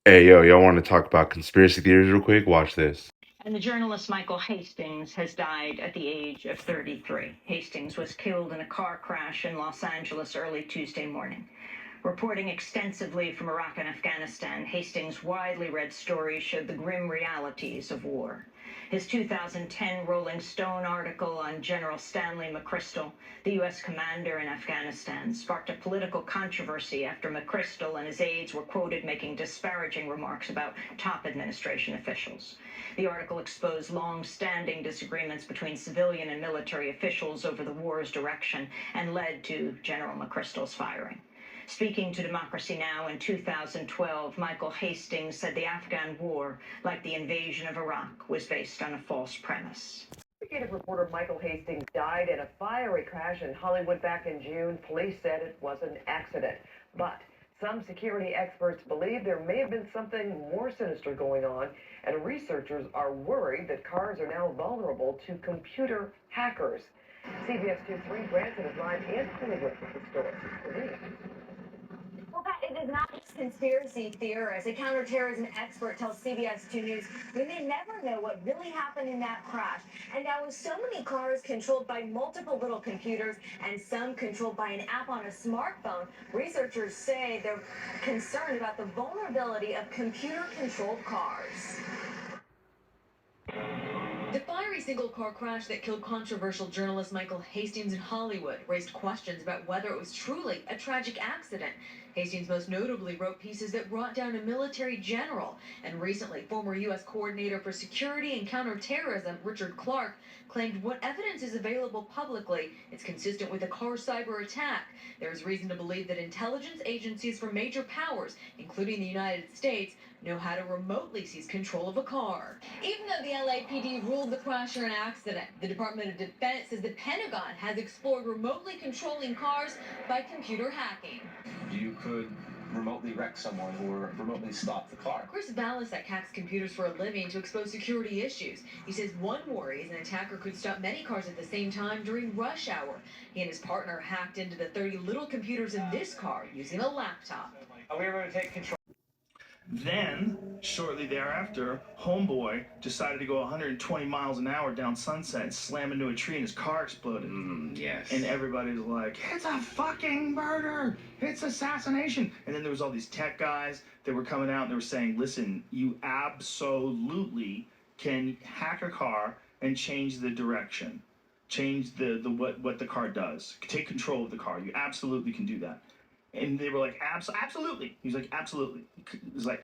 Hey, yo, y'all want to talk about conspiracy theories real quick? Watch this. And the journalist Michael Hastings has died at the age of 33. Hastings was killed in a car crash in Los Angeles early Tuesday morning. Reporting extensively from Iraq and Afghanistan, Hastings' widely read stories showed the grim realities of war. His 2010 Rolling Stone article on General Stanley McChrystal, the U.S. commander in Afghanistan, sparked a political controversy after McChrystal and his aides were quoted making disparaging remarks about top administration officials. The article exposed long-standing disagreements between civilian and military officials over the war's direction and led to General McChrystal's firing. Speaking to Democracy Now! In 2012, Michael Hastings said the Afghan war, like the invasion of Iraq, was based on a false premise. Investigative reporter Michael Hastings died in a fiery crash in Hollywood back in June. Police said it was an accident. But some security experts believe there may have been something more sinister going on, and researchers are worried that cars are now vulnerable to computer hackers. CBS 2's Branson is live in Hollywood with the story. Well, Pat, it is not just conspiracy theorists. A counterterrorism expert tells CBS 2 News we may never know what really happened in that crash. And now with so many cars controlled by multiple little computers and some controlled by an app on a smartphone, researchers say they're concerned about the vulnerability of computer-controlled cars. The fiery single-car crash that killed controversial journalist Michael Hastings in Hollywood raised questions about whether it was truly a tragic accident. Hastings most notably wrote pieces that brought down a military general, and recently former U.S. Coordinator for Security and Counterterrorism Richard Clarke claimed what evidence is available publicly is consistent with a car cyber attack. There is reason to believe that intelligence agencies from major powers, including the United States, know how to remotely seize control of a car. Even though the LAPD ruled the crash an accident, the Department of Defense says the Pentagon has explored remotely controlling cars by computer hacking. You could remotely wreck someone or remotely stop the car. Chris Balasek hacks computers for a living to expose security issues. He says one worry is an attacker could stop many cars at the same time during rush hour. He and his partner hacked into the 30 little computers in this car using a laptop. We were able to take control. Then, shortly thereafter, Homeboy decided to go 120 miles an hour down Sunset and slam into a tree and his car exploded. Yes. And everybody's like, it's a fucking murder! It's assassination! And then there was all these tech guys that were coming out and they were saying, listen, you absolutely can hack a car and change the direction. Change what the car does. Take control of the car. You absolutely can do that. And they were like, absolutely. He was like, absolutely. It was like,